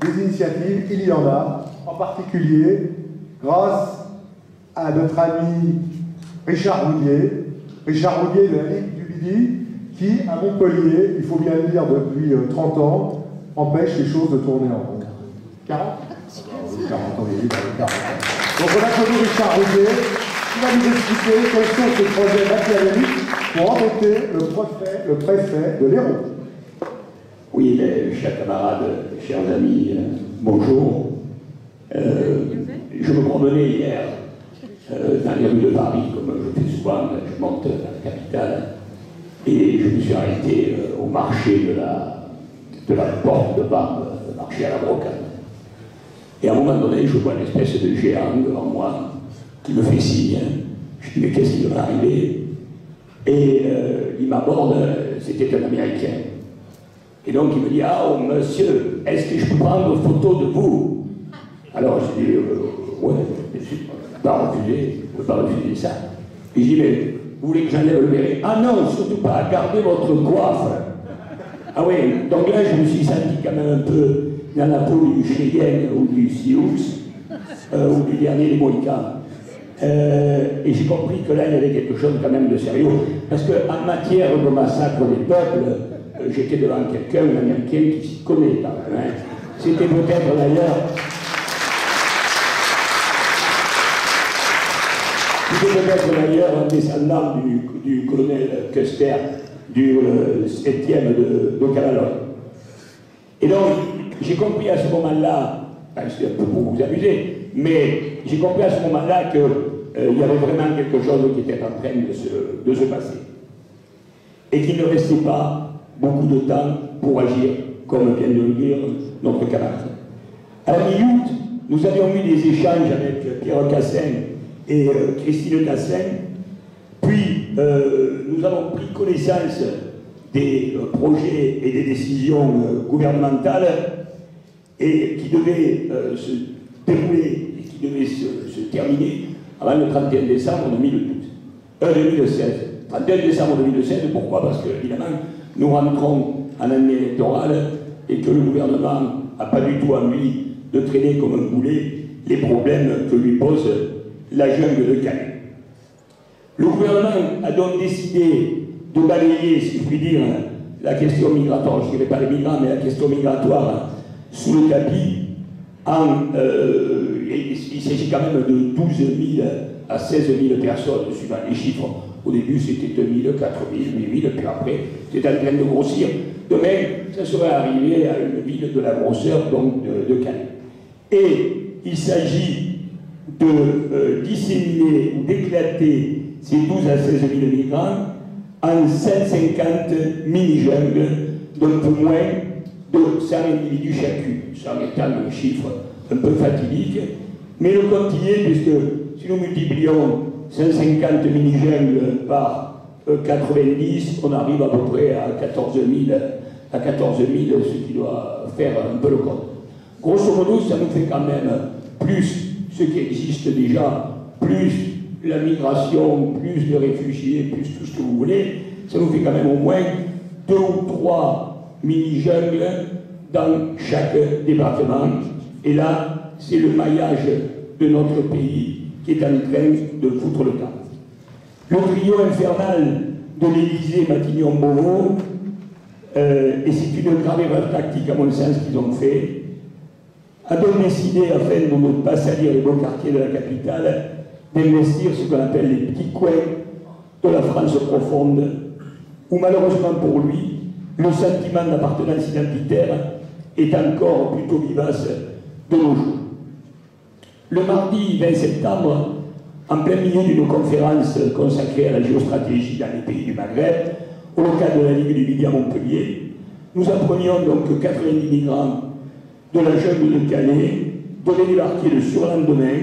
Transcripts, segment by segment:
des initiatives, il y en a, en particulier grâce à notre ami Richard Roudier de la Ligue du Midi, qui, à Montpellier, il faut bien le dire depuis 30 ans, empêche les choses de tourner en rond. 40 ans, oui, 40 ans. Donc on a connu Richard Roudier, qui va nous expliquer quels sont ces projets machiavéliques pour embêter le préfet de l'Hérault. Oui, chers camarades, chers amis, bonjour. Je me promenais hier dans les rues de Paris, comme je fais souvent, je monte dans la capitale, et je me suis arrêté au marché de la porte de Barbe, le marché à la brocante. Et à un moment donné, je vois une espèce de géant devant moi qui me fait signe. Je dis, mais qu'est-ce qui va arriver? Et il m'aborde, c'était un Américain. Et donc il me dit, ah oh, monsieur, est-ce que je peux prendre une photo de vous? Alors je dis, ouais, je ne peux pas refuser ça. Et je dis, mais vous voulez que j'enlève le béret? Ah non, surtout pas, gardez votre coiffe. Ah oui, donc là je me suis senti quand même un peu dans la peau du Cheyenne ou du Sioux, ou du dernier des Mohicans. Et j'ai compris que là il y avait quelque chose quand même de sérieux. Parce qu'en matière de massacre des peuples, j'étais devant quelqu'un, un Américain qui s'y connaît quand même. Hein. C'était peut-être d'ailleurs. C'était peut-être d'ailleurs un descendant du colonel Custer, du 7e de Cavalogne. Et donc, j'ai compris à ce moment-là, c'est un peu pour vous amuser, mais j'ai compris à ce moment-là qu'il y avait vraiment quelque chose qui était en train de se passer. Et qu'il ne restait pas beaucoup de temps pour agir, comme vient de le dire notre camarade. À la mi-août, nous avions eu des échanges avec Pierre Cassin et Christine Cassin, puis nous avons pris connaissance des projets et des décisions gouvernementales et qui devaient se dérouler et qui devaient se terminer avant le 31 décembre 2016. 31 décembre 2016, pourquoi? Parce que, évidemment, nous rentrons en année électorale et que le gouvernement n'a pas du tout envie de traîner comme un boulet les problèmes que lui pose la jungle de Calais. Le gouvernement a donc décidé de balayer, si je puis dire, la question migratoire, je ne dirais pas les migrants, mais la question migratoire sous le tapis. Il s'agit quand même de 12 000 à 16 000 personnes, suivant les chiffres. Au début, c'était 2 000, 4 000, 8 000, puis après, c'était en train de grossir. Demain, ça serait arrivé à une ville de la grosseur, donc de Calais. Et il s'agit de disséminer ou d'éclater ces 12 à 16 000 migrants en 150 mini-jungles d'un peu moins de 100 individus chacune, ça en étant un chiffre un peu fatidique, mais le compte y est, puisque si nous multiplions 150 mini-jungles par 90, on arrive à peu près à 14 000, ce qui doit faire un peu le compte. Grosso modo, ça nous fait quand même plus ce qui existe déjà, plus la migration, plus de réfugiés, plus tout ce que vous voulez, ça nous fait quand même au moins 2 ou 3 mini-jungles dans chaque département. Et là, c'est le maillage de notre pays qui est en train de foutre le camp. Le trio infernal de l'Élysée, Matignon, Beauvau, et c'est une grave erreur tactique à mon sens qu'ils ont fait, a donc décidé, afin de ne pas salir les beaux quartiers de la capitale, d'investir ce qu'on appelle les petits coins de la France profonde, où malheureusement pour lui, le sentiment d'appartenance identitaire est encore plutôt vivace de nos jours. Le mardi 20 septembre, en plein milieu d'une conférence consacrée à la géostratégie dans les pays du Maghreb, au local de la Ligue du Midi à Montpellier, nous apprenions donc que 90 migrants de la jungle de Calais devaient débarquer le surlendemain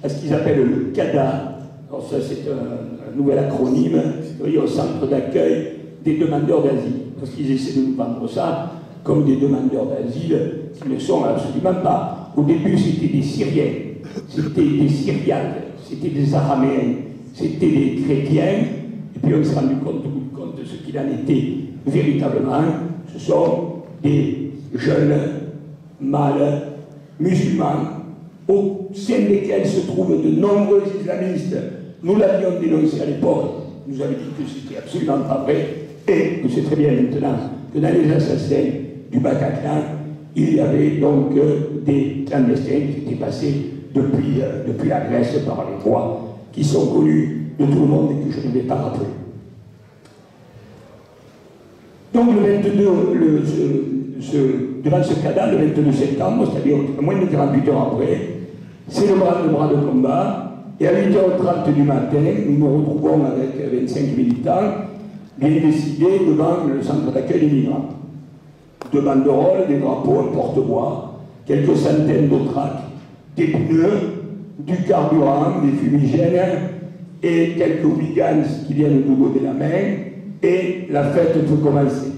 à ce qu'ils appellent le CADA. Alors ça c'est un nouvel acronyme, au centre d'accueil des demandeurs d'asile, parce qu'ils essaient de nous vendre ça comme des demandeurs d'asile qui ne sont absolument pas. Au début c'était des Syriens, c'était des Syriaques, c'était des Araméens, c'était des chrétiens, et puis on s'est rendu compte de ce qu'il en était véritablement. Ce sont des jeunes mâles, musulmans, au sein desquels se trouvent de nombreux islamistes. Nous l'avions dénoncé à l'époque, nous avions dit que c'était absolument pas vrai, et que c'est très bien maintenant que dans les assassins du Bataclan, il y avait donc des clandestins qui étaient passés depuis la Grèce par les voies qui sont connues de tout le monde et que je ne vais pas rappeler. Donc le 22, devant ce cadavre, le 22 septembre, c'est-à-dire moins de 48 heures après, c'est le bras de combat, et à 8h30 du matin, nous nous retrouvons avec 25 militants, bien décidés devant le centre d'accueil des migrants. Deux banderoles, des drapeaux, un porte-voix, quelques centaines de tracts, des pneus, du carburant, des fumigènes, et quelques hooligans qui viennent nous donner la main, et la fête peut commencer.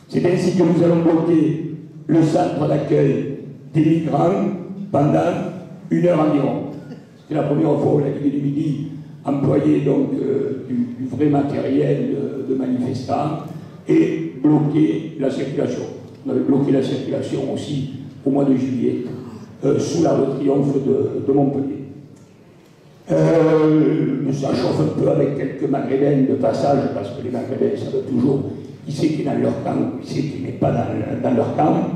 C'est ainsi que nous allons bloquer le centre d'accueil des migrants pendant 1 heure environ. C'est la première fois où la Ligue du Midi employait donc du vrai matériel de manifestants et bloquer la circulation. On avait bloqué la circulation aussi au mois de juillet, sous l'Arc de Triomphe de Montpellier. Ça chauffe un peu avec quelques maghrébins de passage, parce que les maghrébins savent toujours qui c'est qui est dans leur camp ou qui c'est qui n'est pas dans leur camp.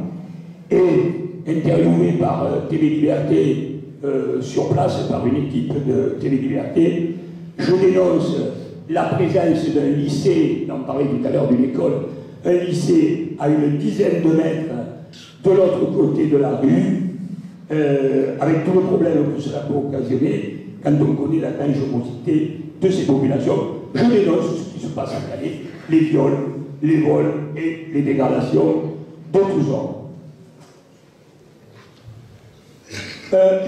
Et interviewé par TV Liberté sur place, par une équipe de TV Liberté, je dénonce la présence d'un lycée, on parlait tout à l'heure d'une école, un lycée à une dizaine de mètres de l'autre côté de la rue, avec tout le problème que cela peut occasionner quand on connaît la dangerosité de ces populations. Je dénonce ce qui se passe à Calais, les viols, les vols et les dégradations de tous ordres.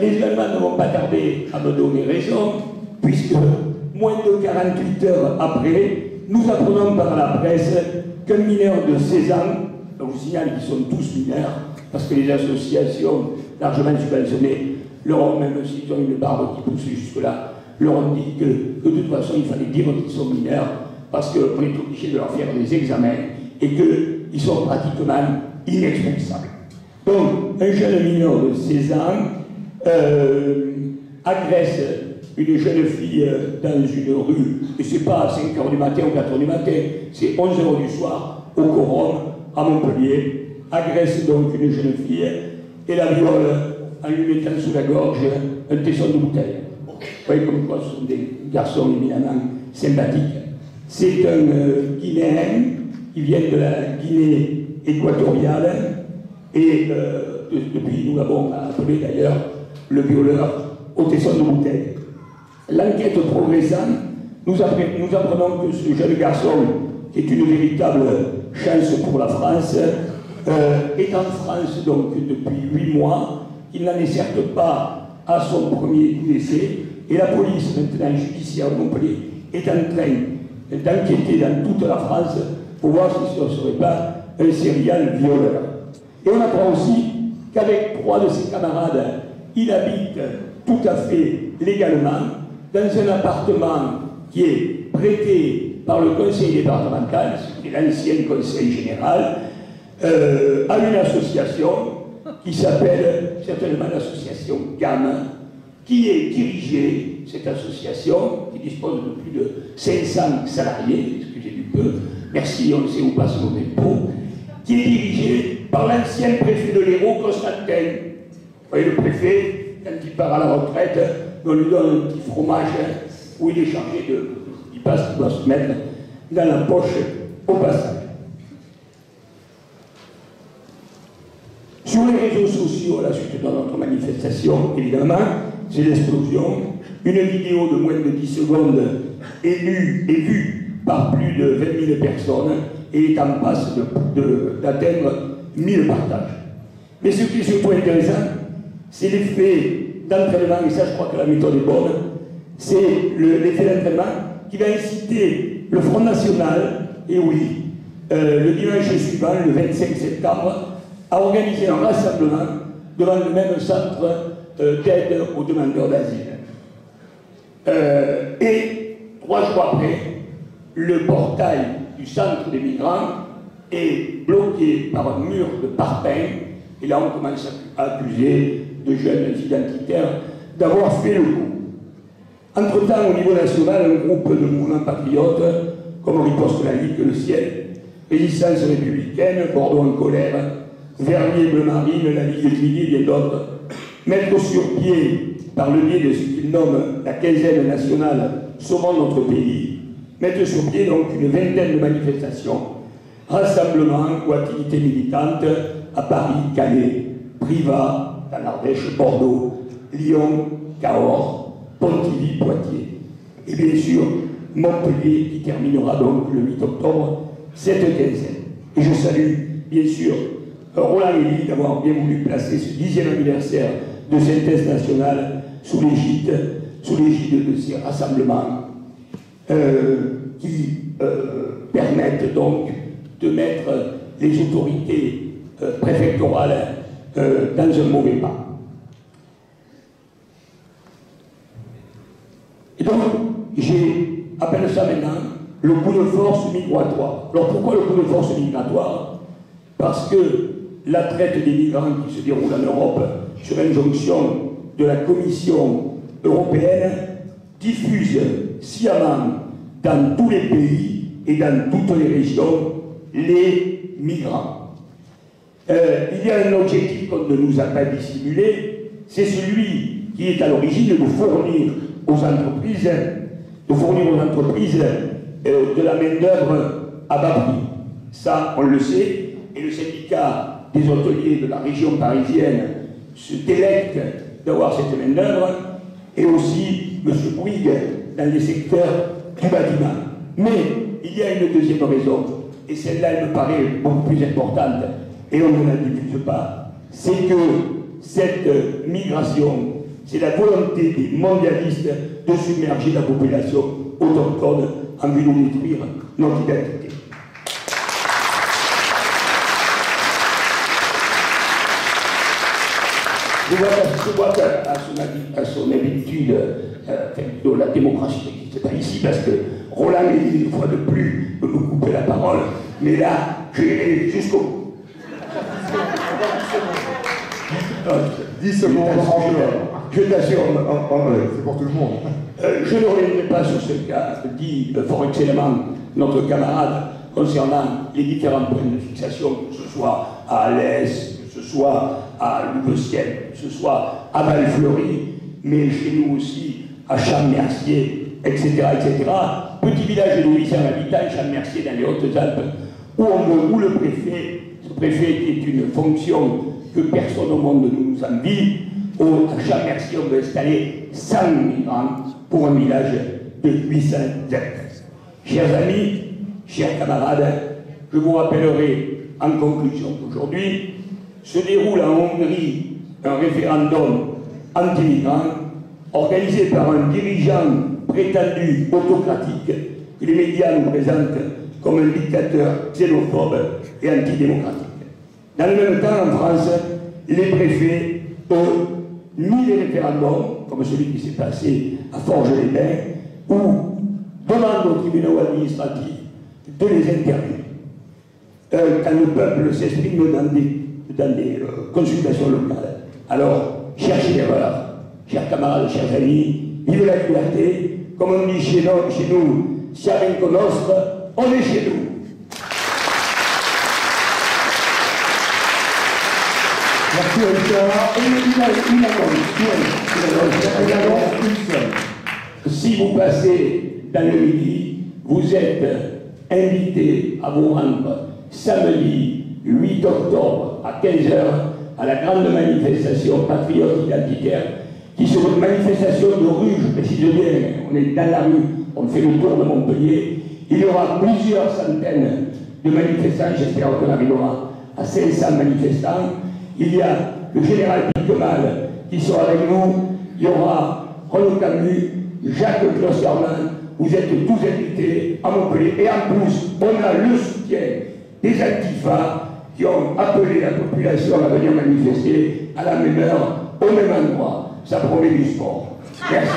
Les Allemands ne vont pas tarder à me donner raison, puisque moins de 48 heures après, nous apprenons par la presse qu'un mineur de 16 ans, je vous signale qu'ils sont tous mineurs, parce que les associations largement subventionnées leur ont, même s'ils ont une barbe qui pousse jusque-là, leur ont dit que de toute façon il fallait dire qu'ils sont mineurs, parce qu'on est obligé de leur faire des examens et qu'ils sont pratiquement inexpulsables. Donc, un jeune mineur de 16 ans agresse une jeune fille dans une rue, et c'est pas à 5h du matin ou 4h du matin, c'est 11h du soir, au Corum, à Montpellier, agresse donc une jeune fille et la viole en lui mettant sous la gorge un tesson de bouteille. Vous voyez comme quoi ce sont des garçons éminemment sympathiques. C'est un Guinéen, il vient de la Guinée équatoriale, et depuis nous l'avons appelé d'ailleurs le violeur au tesson de bouteille. L'enquête progressant, nous apprenons que ce jeune garçon, qui est une véritable chance pour la France, est en France donc depuis 8 mois. Il n'en est certes pas à son premier coup d'essai, et la police, maintenant judiciaire de Montpellier, est en train d'enquêter dans toute la France pour voir si ce ne serait pas un serial violeur. Et on apprend aussi qu'avec 3 de ses camarades, il habite tout à fait légalement dans un appartement qui est prêté par le conseil départemental, qui est l'ancien conseil général, à une association qui s'appelle certainement l'association GAM, qui est dirigée, cette association, qui dispose de plus de 500 salariés, excusez du peu, merci, on sait où passent nos impôts, qui est dirigée par l'ancien préfet de l'Hérault, Constantin. Vous voyez, le préfet, quand il part à la retraite, on lui donne un petit fromage où il est chargé de... Il doit se mettre dans la poche au passage. Sur les réseaux sociaux, à la suite de notre manifestation, évidemment, c'est l'explosion. Une vidéo de moins de 10 secondes est lue et vue par plus de 20 000 personnes et est en passe d'atteindre 1000 partages. Mais ce qui est surtout intéressant, c'est l'effet d'entraînement, et ça je crois que la méthode est bonne, c'est l'effet d'entraînement qui va inciter le Front National, et oui, le dimanche suivant, le 25 septembre, à organiser un rassemblement devant le même centre d'aide aux demandeurs d'asile. Et 3 jours après, le portail du centre des migrants est bloqué par un mur de parpaing Et là, on commence à accuser de jeunes identitaires d'avoir fait le coup. Entre-temps, au niveau national, un groupe de mouvements patriotes, comme Riposte laïque, Le Ciel, Résistance républicaine, Bordeaux en colère, Vernier, Bleu Marine, la Ligue du Midi et bien d'autres, mettre sur pied, par le biais de ce qu'ils nomment la quinzaine nationale sauvant notre pays, mettre sur pied donc une vingtaine de manifestations, rassemblements ou activités militantes à Paris, Calais, Privas, dans l'Ardèche, Bordeaux, Lyon, Cahors, Pontivy, Poitiers. Et bien sûr, Montpellier qui terminera donc le 8 octobre cette quinzaine. Et je salue bien sûr Roland Élie d'avoir bien voulu placer ce 10e anniversaire de synthèse nationale sous l'égide de ces rassemblements qui permettent donc de mettre les autorités préfectorales dans un mauvais pas. Et donc, j'appelle ça maintenant le coup de force migratoire. Alors pourquoi le coup de force migratoire? Parce que la traite des migrants qui se déroule en Europe sur injonction de la Commission européenne diffuse sciemment dans tous les pays et dans toutes les régions les migrants. Il y a un objectif qu'on ne nous a pas dissimulé, c'est celui qui est à l'origine de fournir aux entreprises, de la main-d'œuvre à bas prix. Ça, on le sait, et le syndicat des hôteliers de la région parisienne se délecte d'avoir cette main-d'œuvre, et aussi M. Bouygues dans les secteurs du bâtiment. Mais il y a une deuxième raison, et celle-là, elle me paraît beaucoup plus importante, et on ne la diffuse pas, c'est que cette migration, c'est la volonté des mondialistes de submerger la population autochtone en vue de détruire notre identité. Je vois qu'à son habitude, la démocratie n'existe pas ici, parce que Roland est une fois de plus de me couper la parole, mais là, je vais jusqu'au bout. 10 secondes je t'assure, c'est pour tout le monde. Je ne reviendrai pas sur ce qu'a dit fort excellemment notre camarade concernant les différents points de fixation, que ce soit à Alès, que ce soit à Louveciennes, que ce soit à Valfleury, mais chez nous aussi à Champ-Mercier, etc., etc. Petit village de 800 habitants, Champ-Mercier dans les Hautes-Alpes, où le préfet, ce préfet qui est une fonction que personne au monde ne nous envie, à Champ-Mercier, on veut installer 100 migrants pour un village de 800 habitants. Chers amis, chers camarades, je vous rappellerai en conclusion qu'aujourd'hui se déroule en Hongrie un référendum anti-migrant organisé par un dirigeant prétendu autocratique que les médias nous présentent comme un dictateur xénophobe et antidémocratique. Dans le même temps, en France, les préfets ont mis des référendums, comme celui qui s'est passé à Forges-les-Bains, où demandent aux tribunaux administratifs de les interdire. Quand le peuple s'exprime dans des consultations locales. Alors, cherchez l'erreur, chers camarades, chers amis, vive la liberté, comme on dit chez nous, siamo in nostre, on est chez nous. Merci Richard. Si vous passez dans le Midi, vous êtes invité à vous rendre samedi 8 octobre à 15h à la grande manifestation patriote identitaire, qui est une manifestation de rue, je précise bien, on est dans la rue, on fait le tour de Montpellier. Il y aura plusieurs centaines de manifestants, j'espère qu'on arrivera à 500 manifestants. Il y a le général Piquemal qui sera avec nous, il y aura Renaud Camus, Jacques Klosserman, vous êtes tous invités à Montpellier. Et en plus, on a le soutien des Antifa qui ont appelé la population à venir manifester à la même heure, au même endroit. Ça promet du sport. Merci.